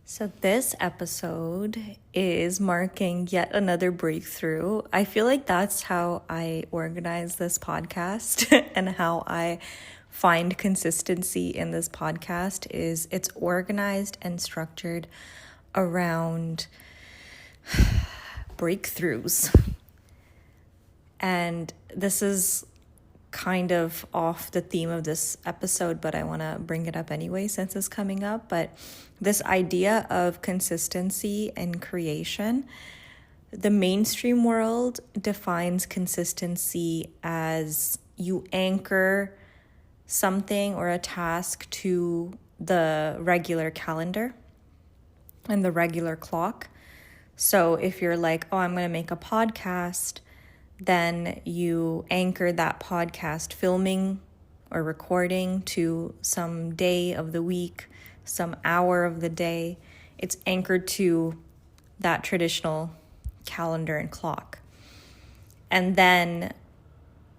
So this episode is marking yet another breakthrough. I feel like that's how I organize this podcast and how I find consistency in this podcast is it's organized and structured around breakthroughs. And this is kind of off the theme of this episode, but I want to bring it up anyway since it's coming up. But this idea of consistency and creation, the mainstream world defines consistency as you anchor something or a task to the regular calendar and the regular clock. So if you're like, oh, I'm going to make a podcast, then you anchor that podcast filming or recording to some day of the week, some hour of the day. It's anchored to that traditional calendar and clock. And then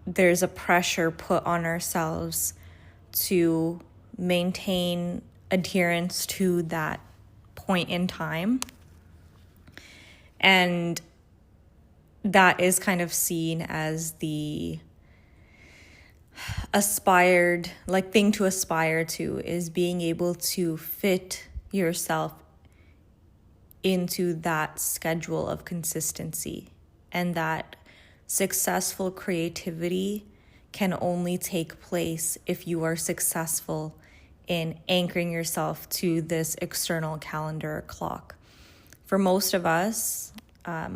there's a pressure put on ourselves to maintain adherence to that point in time. And that is kind of seen as the aspired, like thing to aspire to, is being able to fit yourself into that schedule of consistency, and that successful creativity can only take place if you are successful in anchoring yourself to this external calendar or clock. For most of us,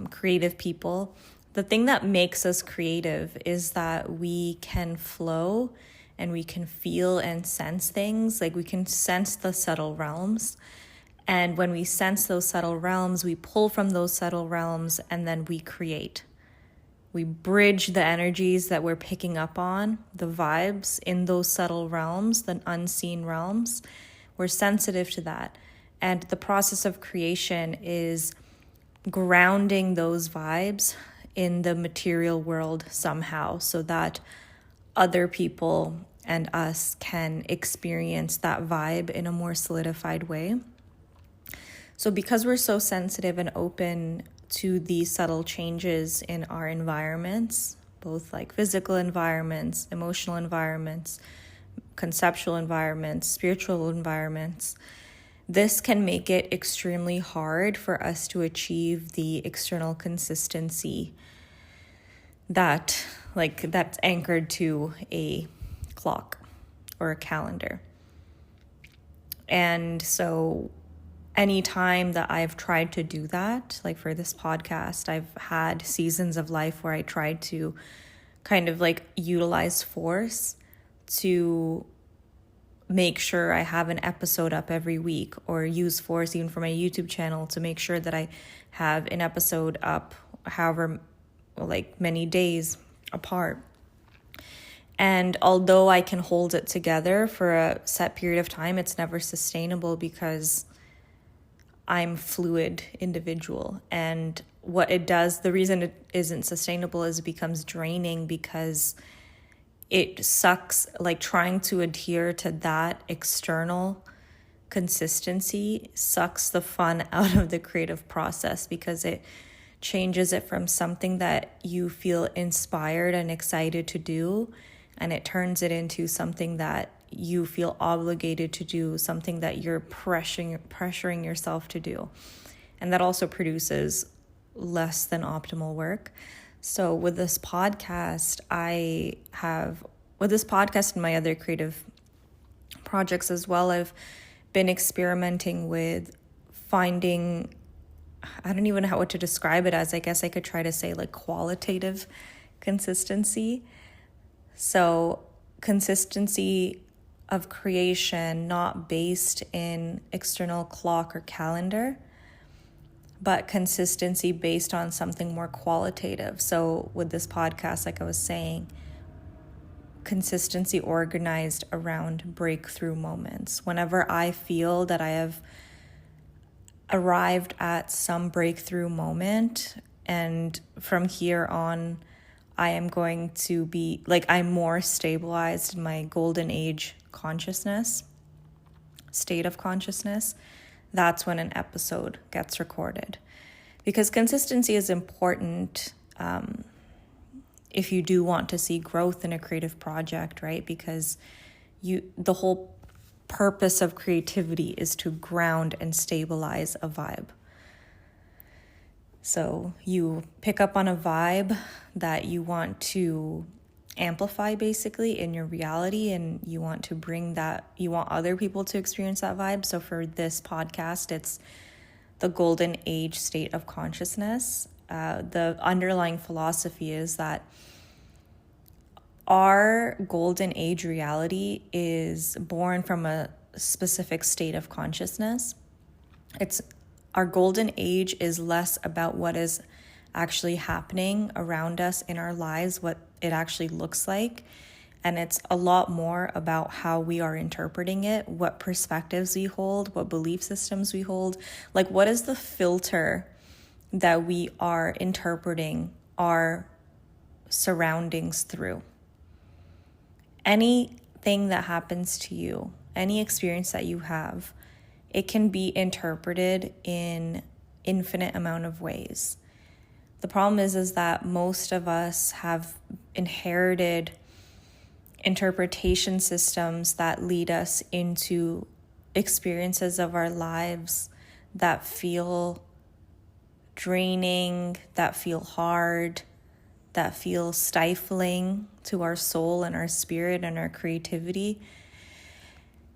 creative people, the thing that makes us creative is that we can flow and we can feel and sense things. Like we can sense the subtle realms. And when we sense those subtle realms, we pull from those subtle realms and then we create. We bridge the energies that we're picking up on, the vibes in those subtle realms, the unseen realms. We're sensitive to that. And the process of creation is grounding those vibes in the material world somehow so that other people and us can experience that vibe in a more solidified way. So because we're so sensitive and open to these subtle changes in our environments, both like physical environments, emotional environments, conceptual environments, spiritual environments, this can make it extremely hard for us to achieve the external consistency that's anchored to a clock or a calendar. And so anytime that I've tried to do that, like for this podcast, I've had seasons of life where I tried to kind of like utilize force to make sure I have an episode up every week, or use force even for my YouTube channel to make sure that I have an episode up however like many days apart. And although I can hold it together for a set period of time, it's never sustainable because I'm fluid individual. And what it does, the reason it isn't sustainable is it becomes draining because it sucks, like trying to adhere to that external consistency sucks the fun out of the creative process because it changes it from something that you feel inspired and excited to do, and it turns it into something that you feel obligated to do, something that you're pressuring yourself to do. And that also produces less than optimal work. So with this podcast, and my other creative projects as well, I've been experimenting with finding, I don't even know what to describe it as. I guess I could try to say like qualitative consistency. So consistency of creation, not based in external clock or calendar, but consistency based on something more qualitative. So with this podcast, like I was saying, consistency organized around breakthrough moments. Whenever I feel that I have arrived at some breakthrough moment, and from here on, I am going to be, like, I'm more stabilized in my golden age consciousness, state of consciousness, that's when an episode gets recorded. Because consistency is important if you do want to see growth in a creative project, right? Because the whole purpose of creativity is to ground and stabilize a vibe. So you pick up on a vibe that you want to amplify basically in your reality, and you want to bring that, you want other people to experience that vibe. So for this podcast, it's the golden age state of consciousness. The underlying philosophy is that our golden age reality is born from a specific state of consciousness. Our golden age is less about what is actually happening around us in our lives, what it actually looks like. And it's a lot more about how we are interpreting it, what perspectives we hold, what belief systems we hold. Like, what is the filter that we are interpreting our surroundings through? Anything that happens to you, any experience that you have, it can be interpreted in infinite amount of ways. The problem is that most of us have inherited interpretation systems that lead us into experiences of our lives that feel draining, that feel hard, that feel stifling to our soul and our spirit and our creativity.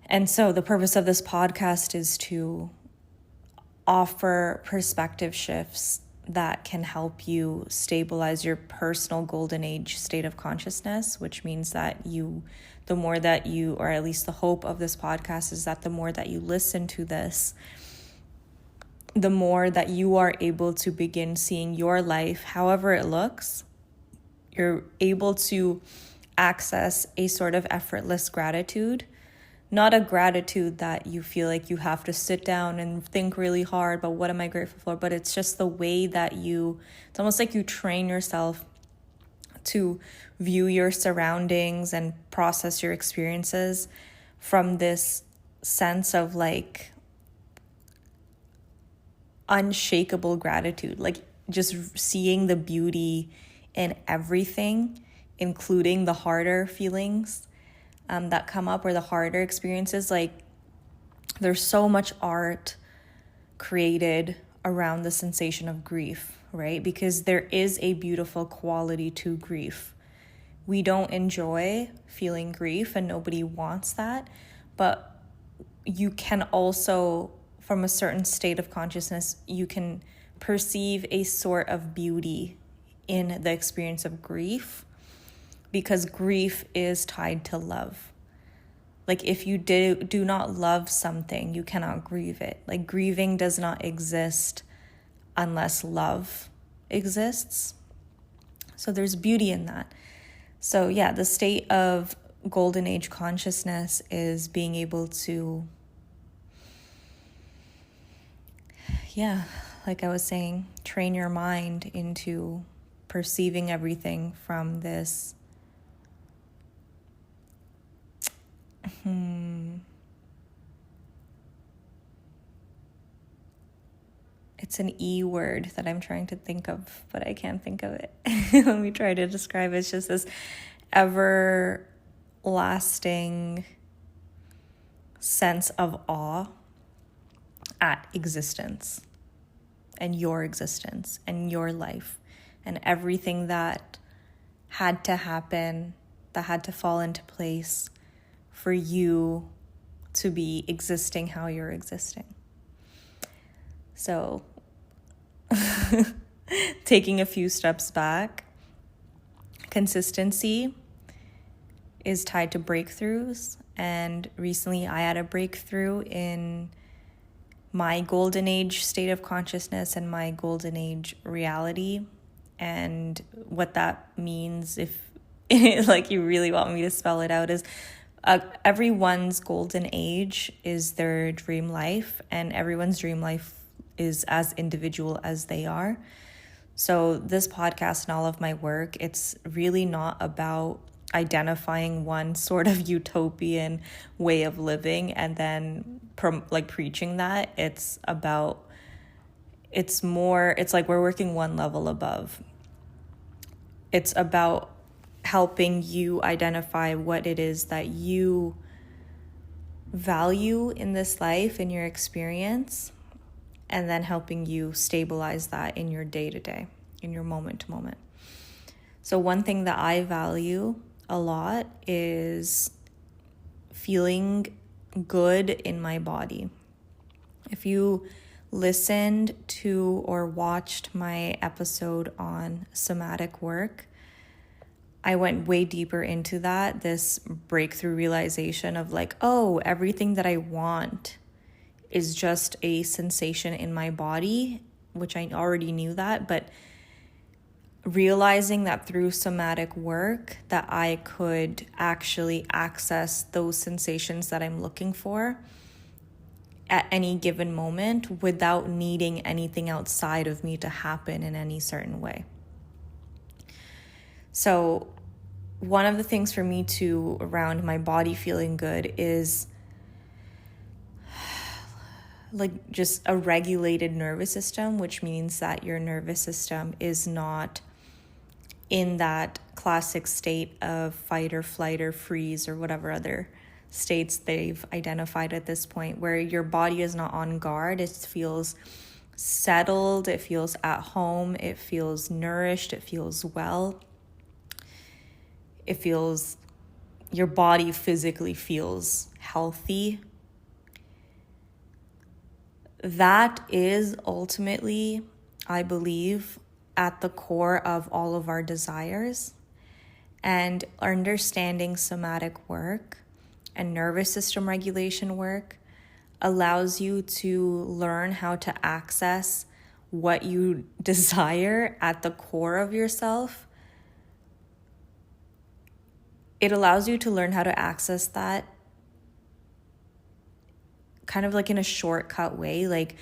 And so the purpose of this podcast is to offer perspective shifts that can help you stabilize your personal golden age state of consciousness, which means that the more that you, or at least the hope of this podcast is that the more that you listen to this, the more that you are able to begin seeing your life however it looks. You're able to access a sort of effortless gratitude. Not a gratitude that you feel like you have to sit down and think really hard about what am I grateful for, but it's just the way that it's almost like you train yourself to view your surroundings and process your experiences from this sense of like unshakable gratitude, like just seeing the beauty in everything, including the harder feelings that come up, or the harder experiences. Like, there's so much art created around the sensation of grief, right? Because there is a beautiful quality to grief. We don't enjoy feeling grief, and nobody wants that. But you can also, from a certain state of consciousness, you can perceive a sort of beauty in the experience of grief, because grief is tied to love. Like, if you do not love something, you cannot grieve it. Like, grieving does not exist unless love exists. So there's beauty in that. So yeah, the state of golden age consciousness is being able to, like I was saying, train your mind into perceiving everything from this it's an E word that I'm trying to think of, but I can't think of it. Let me try to describe it. It's just this everlasting sense of awe at existence and your life and everything that had to happen, that had to fall into place for you to be existing how you're existing. So taking a few steps back, consistency is tied to breakthroughs. And recently I had a breakthrough in my golden age state of consciousness and my golden age reality. And what that means, if like you really want me to spell it out, is everyone's golden age is their dream life, and everyone's dream life is as individual as they are. So this podcast and all of my work, it's really not about identifying one sort of utopian way of living and then preaching that. It's like we're working one level above. It's about helping you identify what it is that you value in this life, in your experience, and then helping you stabilize that in your day-to-day, in your moment-to-moment. So one thing that I value a lot is feeling good in my body. If you listened to or watched my episode on somatic work, I went way deeper into that, this breakthrough realization of like, oh, everything that I want is just a sensation in my body, which I already knew that, but realizing that through somatic work that I could actually access those sensations that I'm looking for at any given moment without needing anything outside of me to happen in any certain way. So one of the things for me too around my body feeling good is like just a regulated nervous system, which means that your nervous system is not in that classic state of fight or flight or freeze or whatever other states they've identified at this point, where your body is not on guard. It feels settled, it feels at home, it feels nourished, it feels well. It feels, your body physically feels healthy. That is ultimately, I believe, at the core of all of our desires. And understanding somatic work and nervous system regulation work allows you to learn how to access what you desire at the core of yourself. It allows you to learn how to access that kind of like in a shortcut way. Like,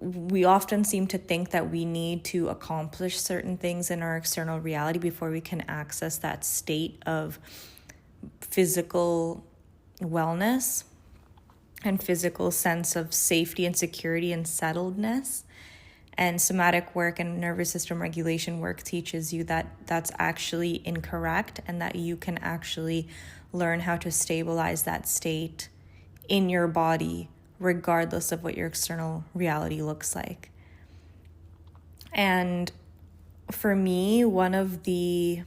we often seem to think that we need to accomplish certain things in our external reality before we can access that state of physical wellness and physical sense of safety and security and settledness. And somatic work and nervous system regulation work teaches you that that's actually incorrect, and that you can actually learn how to stabilize that state in your body regardless of what your external reality looks like. And for me, one of the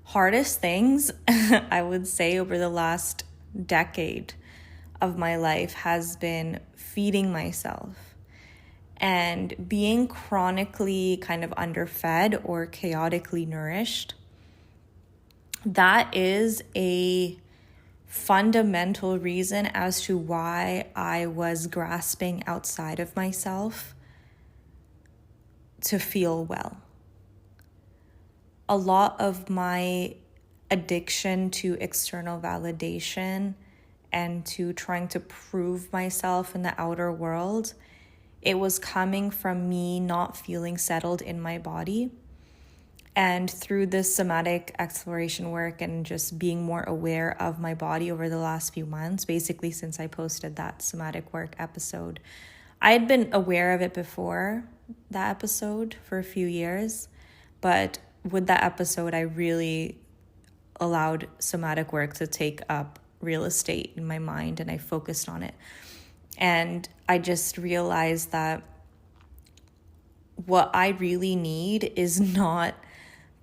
hardest things I would say over the last decade of my life has been feeding myself and being chronically kind of underfed or chaotically nourished. That is a fundamental reason as to why I was grasping outside of myself to feel well. A lot of my addiction to external validation and to trying to prove myself in the outer world, it was coming from me not feeling settled in my body. And through this somatic exploration work and just being more aware of my body over the last few months, basically since I posted that somatic work episode, I had been aware of it before that episode for a few years, but with that episode, I really allowed somatic work to take up real estate in my mind, and I focused on it. And I just realized that what I really need is not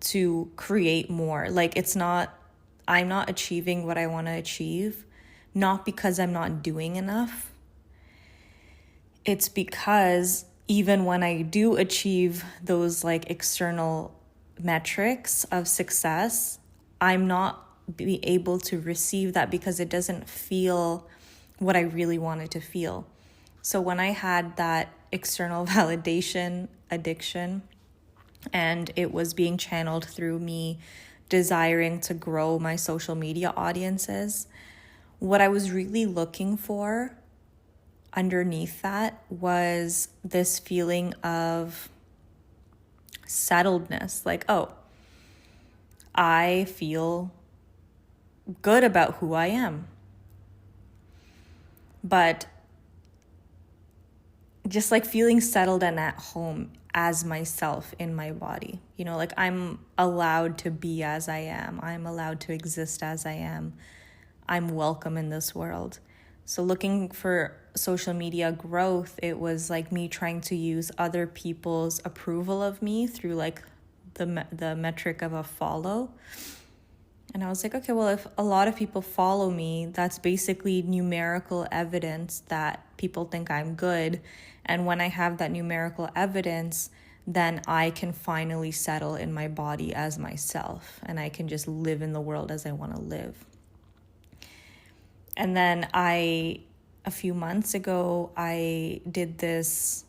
to create more. Like, I'm not achieving what I want to achieve, not because I'm not doing enough. It's because even when I do achieve those like external metrics of success, I'm not be able to receive that because it doesn't feel what I really wanted to feel. So when I had that external validation addiction, and it was being channeled through me desiring to grow my social media audiences, what I was really looking for underneath that was this feeling of settledness. Like, oh, I feel good about who I am. But just like feeling settled and at home as myself in my body. You know, like I'm allowed to be as I am. I'm allowed to exist as I am. I'm welcome in this world. So looking for social media growth, it was like me trying to use other people's approval of me through like the metric of a follow. And I was like, okay, well, if a lot of people follow me, that's basically numerical evidence that people think I'm good. And when I have that numerical evidence, then I can finally settle in my body as myself. And I can just live in the world as I want to live. And then a few months ago, I did this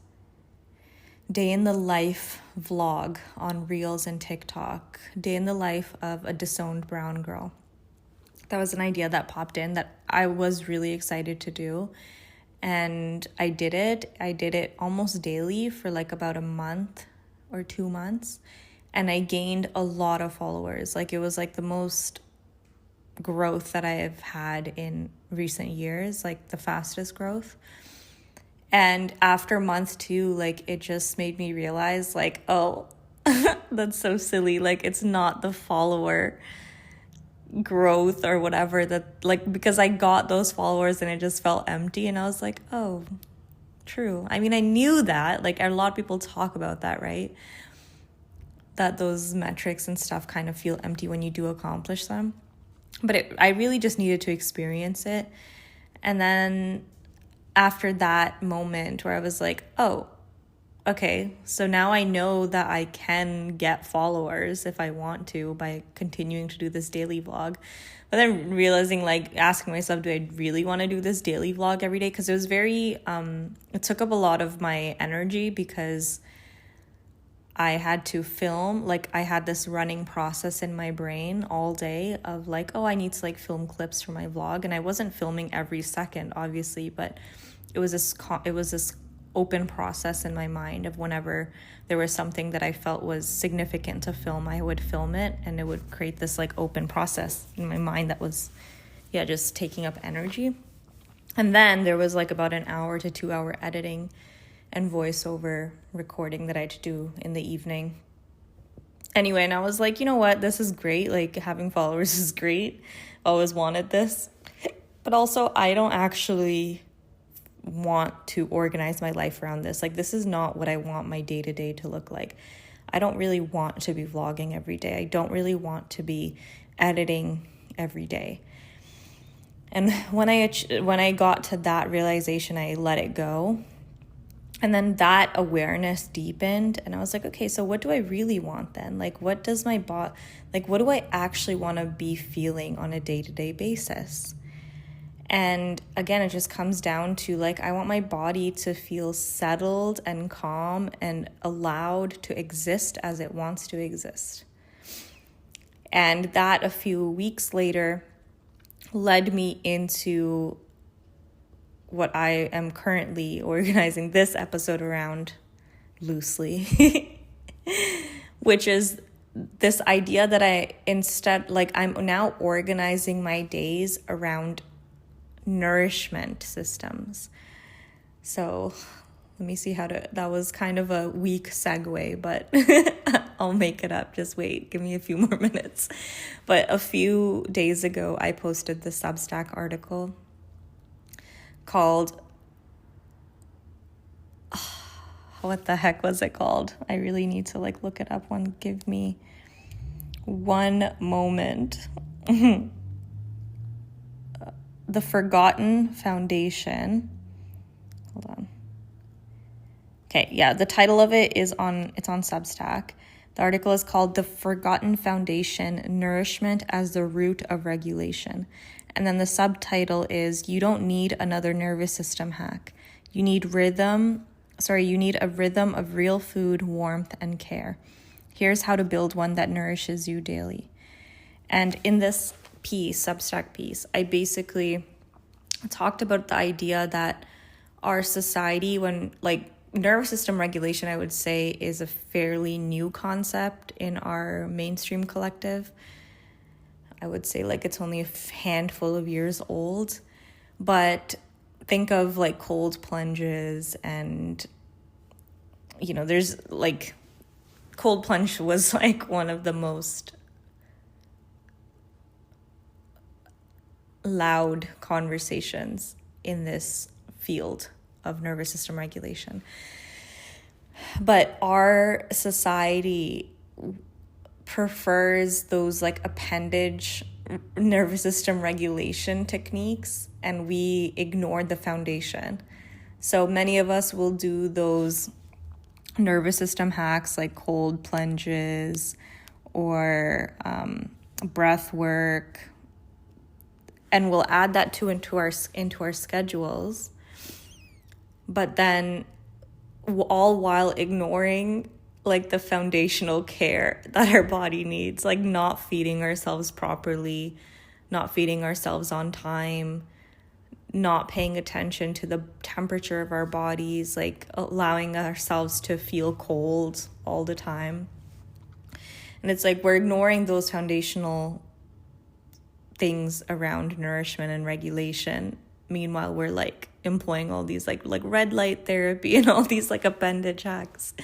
day in the life vlog on Reels and TikTok, day in the life of a disowned brown girl. That was an idea that popped in that I was really excited to do. And I did it. I did it almost daily for like about a month or 2 months. And I gained a lot of followers. Like it was like the most growth that I have had in recent years, like the fastest growth. And after month 2, like it just made me realize like, oh, that's so silly. Like it's not the follower growth or whatever that like, because I got those followers and it just felt empty. And I was like, oh, true. I mean, I knew that, like a lot of people talk about that, right? That those metrics and stuff kind of feel empty when you do accomplish them. But I really just needed to experience it. And then after that moment where I was like, oh, okay, so now I know that I can get followers if I want to by continuing to do this daily vlog. But then realizing, like, asking myself, do I really want to do this daily vlog every day? Because it was very, it took up a lot of my energy because I had to film, like I had this running process in my brain all day of like, oh, I need to like film clips for my vlog. And I wasn't filming every second, obviously, but it was this open process in my mind of whenever there was something that I felt was significant to film, I would film it, and it would create this like open process in my mind that was, just taking up energy. And then there was like about an hour to 2 hour editing and voiceover recording that I had to do in the evening. Anyway, and I was like, you know what? This is great. Like having followers is great. Always wanted this. But also I don't actually want to organize my life around this. Like this is not what I want my day-to-day to look like. I don't really want to be vlogging every day. I don't really want to be editing every day. And when I got to that realization, I let it go. And then that awareness deepened and I was like, okay, so what do I really want then? Like, what does my body, like, what do I actually want to be feeling on a day-to-day basis? And again, it just comes down to like, I want my body to feel settled and calm and allowed to exist as it wants to exist. And that a few weeks later led me into what I am currently organizing this episode around loosely, which is this idea that I'm now organizing my days around nourishment systems. So let me see that was kind of a weak segue, but I'll make it up. Just wait, give me a few more minutes. But a few days ago, I posted the Substack article called, what the heck was it called? I really need to like look it up. Give me one moment. The Forgotten Foundation. Hold on. Okay, yeah, the title of it it's on Substack. The article is called The Forgotten Foundation, Nourishment as the Root of Regulation. And then the subtitle is, You Don't Need Another Nervous System Hack. You need a rhythm of real food, warmth, and care. Here's how to build one that nourishes you daily. And in this Substack piece, I basically talked about the idea that our society, when like nervous system regulation, I would say, is a fairly new concept in our mainstream collective. I would say like it's only a handful of years old, but think of like cold plunges and, you know, there's like cold plunge was like one of the most loud conversations in this field of nervous system regulation. But our society prefers those like appendage nervous system regulation techniques, and we ignore the foundation. So many of us will do those nervous system hacks like cold plunges or breath work, and we'll add that into our schedules, but then all while ignoring like the foundational care that our body needs, like not feeding ourselves properly, not feeding ourselves on time, not paying attention to the temperature of our bodies, like allowing ourselves to feel cold all the time. And it's like we're ignoring those foundational things around nourishment and regulation. Meanwhile, we're like employing all these like red light therapy and all these like appendage hacks.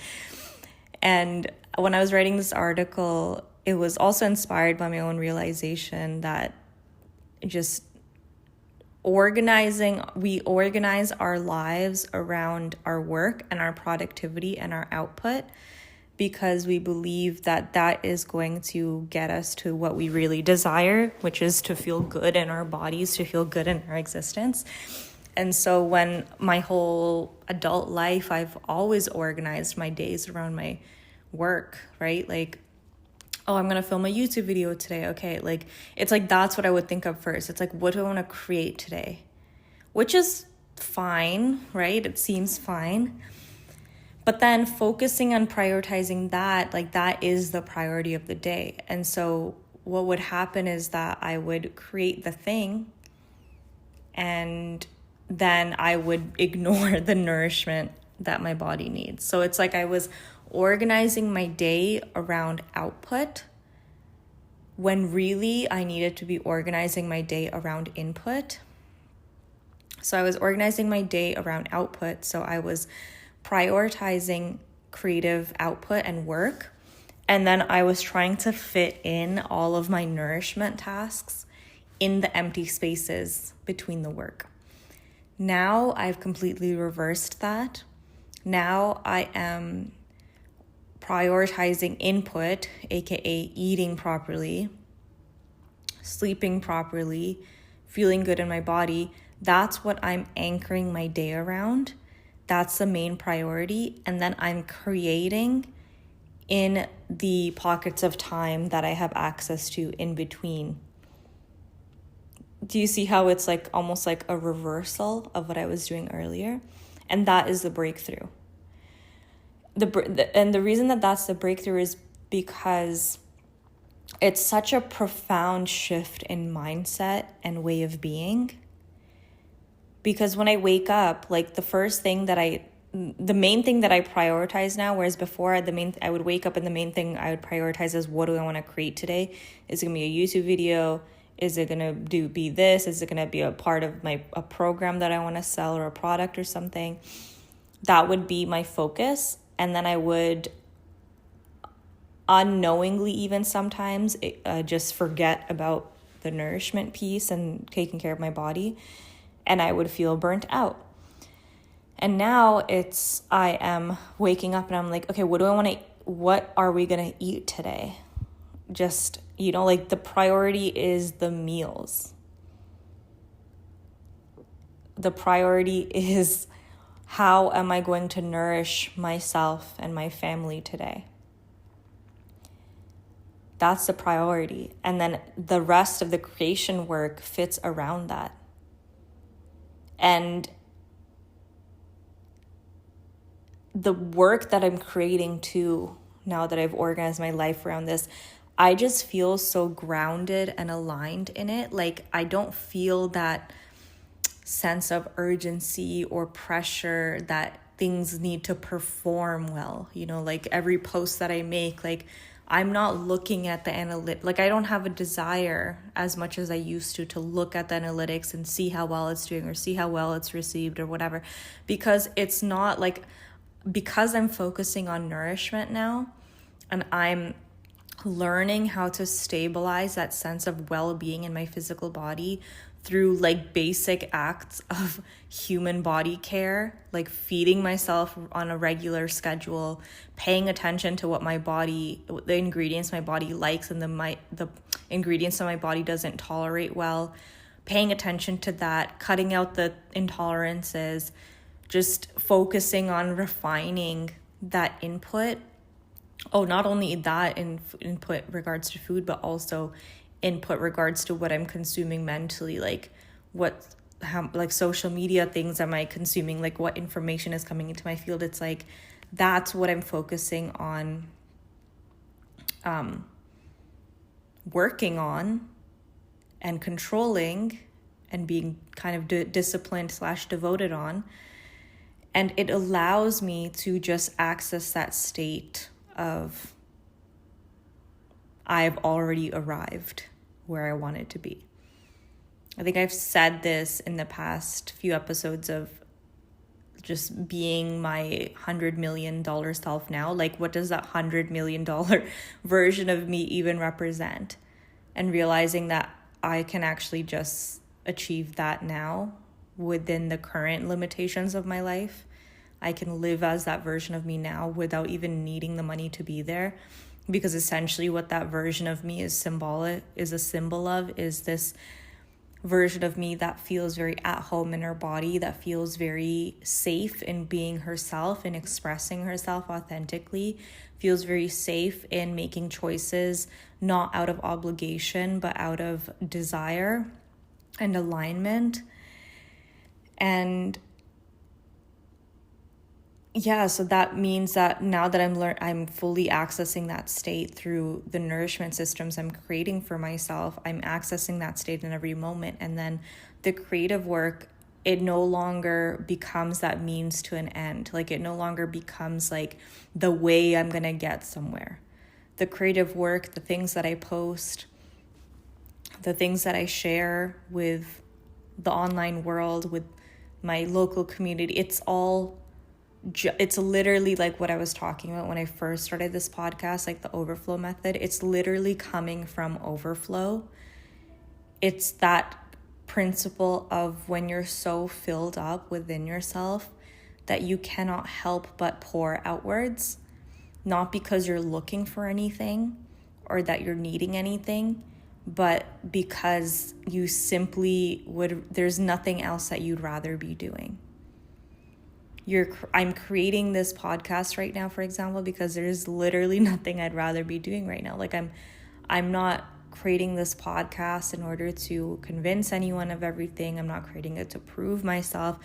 And when I was writing this article, it was also inspired by my own realization that just we organize our lives around our work and our productivity and our output because we believe that that is going to get us to what we really desire, which is to feel good in our bodies, to feel good in our existence. And so when my whole adult life, I've always organized my days around my work, right? Like, oh, I'm going to film a YouTube video today. Okay. Like, it's like, that's what I would think of first. It's like, what do I want to create today? Which is fine, right? It seems fine. But then focusing on prioritizing that, like that is the priority of the day. And so what would happen is that I would create the thing and then I would ignore the nourishment that my body needs. So it's like I was organizing my day around output when really I needed to be organizing my day around input. So I was organizing my day around output. So I was prioritizing creative output and work. And then I was trying to fit in all of my nourishment tasks in the empty spaces between the work. Now I've completely reversed that. Now I am prioritizing input, aka eating properly, sleeping properly, feeling good in my body. That's what I'm anchoring my day around. That's the main priority. And then I'm creating in the pockets of time that I have access to in between. Do you see how it's like almost like a reversal of what I was doing earlier? And that is the breakthrough. And the reason that that's the breakthrough is because it's such a profound shift in mindset and way of being. Because when I wake up, like the main thing that I prioritize now, whereas before I would wake up and the main thing I would prioritize is what do I want to create today? Is it going to be a YouTube video? Is it going to be this? Is it going to be a part of a program that I want to sell or a product or something? That would be my focus. And then I would unknowingly even sometimes just forget about the nourishment piece and taking care of my body. And I would feel burnt out. And now I am waking up and I'm like, okay, what are we going to eat today? Just, like the priority is the meals. The priority is how am I going to nourish myself and my family today? That's the priority. And then the rest of the creation work fits around that. And the work that I'm creating too, now that I've organized my life around this, I just feel so grounded and aligned in it. Like I don't feel that sense of urgency or pressure that things need to perform well. Like every post that I make, like I'm not looking at the like I don't have a desire as much as I used to look at the analytics and see how well it's doing or see how well it's received or whatever, because it's not like, because I'm focusing on nourishment now, and I'm learning how to stabilize that sense of well-being in my physical body through like basic acts of human body care, like feeding myself on a regular schedule, paying attention to what the ingredients my body likes and the ingredients that my body doesn't tolerate well, paying attention to that, cutting out the intolerances, just focusing on refining that input. Oh, not only that in input regards to food, but also input regards to what I'm consuming mentally, like like social media things am I consuming, like what information is coming into my field. It's like, that's what I'm focusing on, working on and controlling and being kind of disciplined / devoted on. And it allows me to just access that state of I've already arrived where I wanted to be. I think I've said this in the past few episodes of just being my $100 million self now. Like, what does that $100 million version of me even represent? And realizing that I can actually just achieve that now within the current limitations of my life. I can live as that version of me now without even needing the money to be there. Because essentially what that version of me is a symbol of is this version of me that feels very at home in her body, that feels very safe in being herself and expressing herself authentically, feels very safe in making choices, not out of obligation, but out of desire and alignment. And yeah, so that means that now that I'm fully accessing that state through the nourishment systems I'm creating for myself. I'm accessing that state in every moment. And then the creative work, it no longer becomes that means to an end. Like, it no longer becomes like the way I'm going to get somewhere. The creative work, the things that I post, the things that I share with the online world, with my local community, it's literally like what I was talking about when I first started this podcast, like the overflow method. It's literally coming from overflow. It's that principle of when you're so filled up within yourself that you cannot help but pour outwards, not because you're looking for anything or that you're needing anything, but because you simply there's nothing else that you'd rather be doing. I'm creating this podcast right now, for example, because there's literally nothing I'd rather be doing right now. Like, I'm not creating this podcast in order to convince anyone of everything. I'm not creating it to prove myself.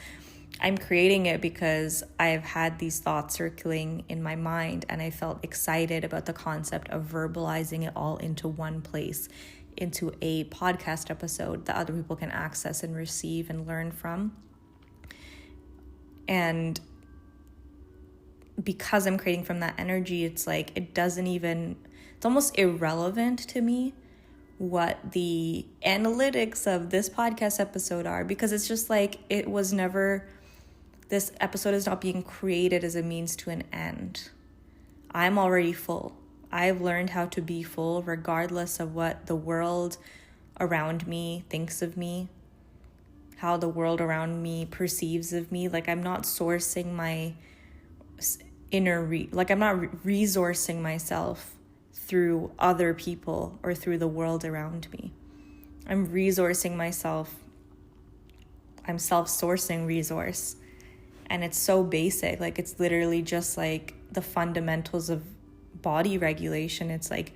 I'm creating it because I've had these thoughts circling in my mind, and I felt excited about the concept of verbalizing it all into one place, into a podcast episode that other people can access and receive and learn from. And because I'm creating from that energy, it's like it's almost irrelevant to me what the analytics of this podcast episode are, because it's just like this episode is not being created as a means to an end. I'm already full. I've learned how to be full regardless of what the world around me thinks of me, how the world around me perceives of me. Like, I'm not sourcing my I'm not resourcing myself through other people or through the world around me. I'm resourcing myself. I'm self-sourcing resource. And it's so basic. Like, it's literally just like the fundamentals of body regulation. It's like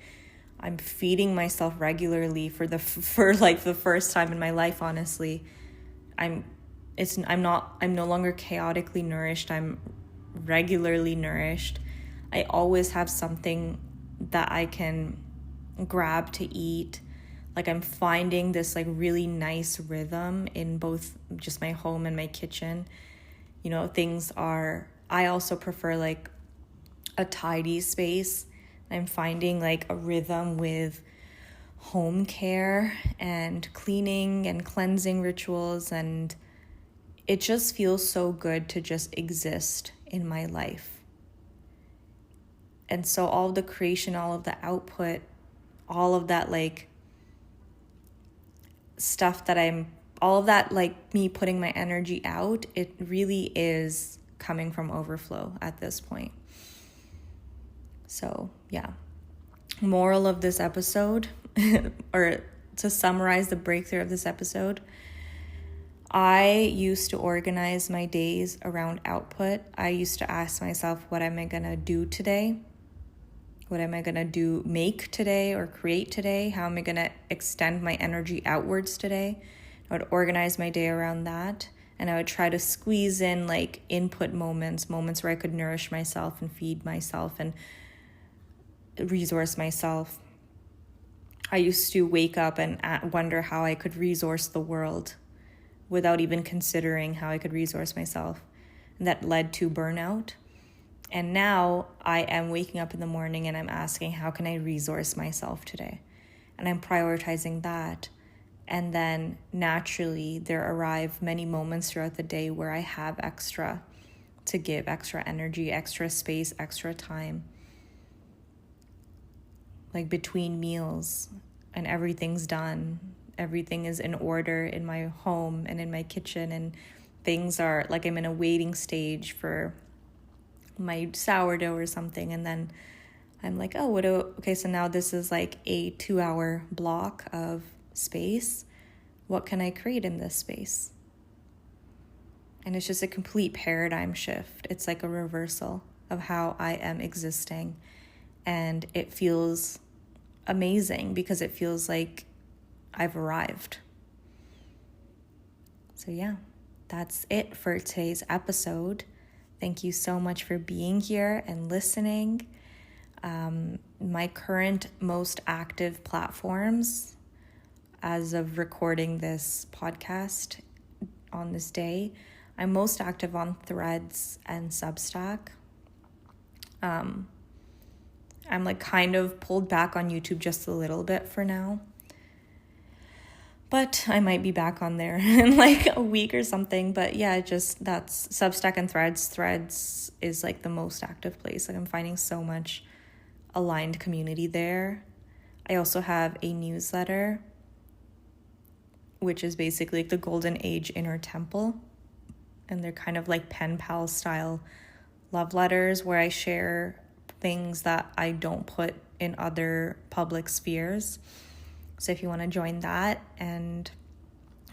I'm feeding myself regularly for like the first time in my life, honestly. I'm no longer chaotically nourished. I'm regularly nourished. I always have something that I can grab to eat. Like, I'm finding this like really nice rhythm in both just my home and my kitchen. Things are I also prefer like a tidy space. I'm finding like a rhythm with home care and cleaning and cleansing rituals, and it just feels so good to just exist in my life. And so all of the creation, all of the output, all of that like stuff all of that like me putting my energy out, it really is coming from overflow at this point. So yeah, moral of this episode, or to summarize the breakthrough of this episode, I used to organize my days around output. I used to ask myself, what am I going to do today? What am I going to make today or create today? How am I going to extend my energy outwards today? I would organize my day around that. And I would try to squeeze in like input moments where I could nourish myself and feed myself and resource myself. I used to wake up and wonder how I could resource the world without even considering how I could resource myself. And that led to burnout. And now I am waking up in the morning and I'm asking, how can I resource myself today? And I'm prioritizing that. And then naturally there arrive many moments throughout the day where I have extra to give, extra energy, extra space, extra time. Like between meals, and everything's done. Everything is in order in my home and in my kitchen, and things are like I'm in a waiting stage for my sourdough or something, and then I'm like, okay, so now this is like a 2-hour block of space. What can I create in this space? And it's just a complete paradigm shift. It's like a reversal of how I am existing, and it feels amazing because it feels like I've arrived. So yeah, that's it for today's episode. Thank you so much for being here and listening. My current most active platforms as of recording this podcast on this day, I'm most active on Threads and Substack. I'm like kind of pulled back on YouTube just a little bit for now. But I might be back on there in like a week or something. But yeah, that's Substack and Threads. Threads is like the most active place. Like I'm finding so much aligned community there. I also have a newsletter, which is basically like the Golden Age Inner Temple. And they're kind of like pen pal style love letters where I share things that I don't put in other public spheres. So if you want to join that and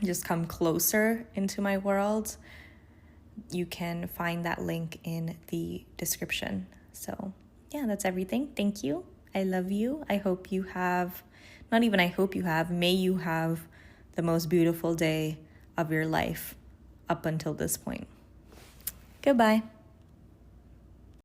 just come closer into my world, you can find that link in the description. So yeah, that's everything. Thank you. I love you. I hope you have, may you have the most beautiful day of your life up until this point. Goodbye.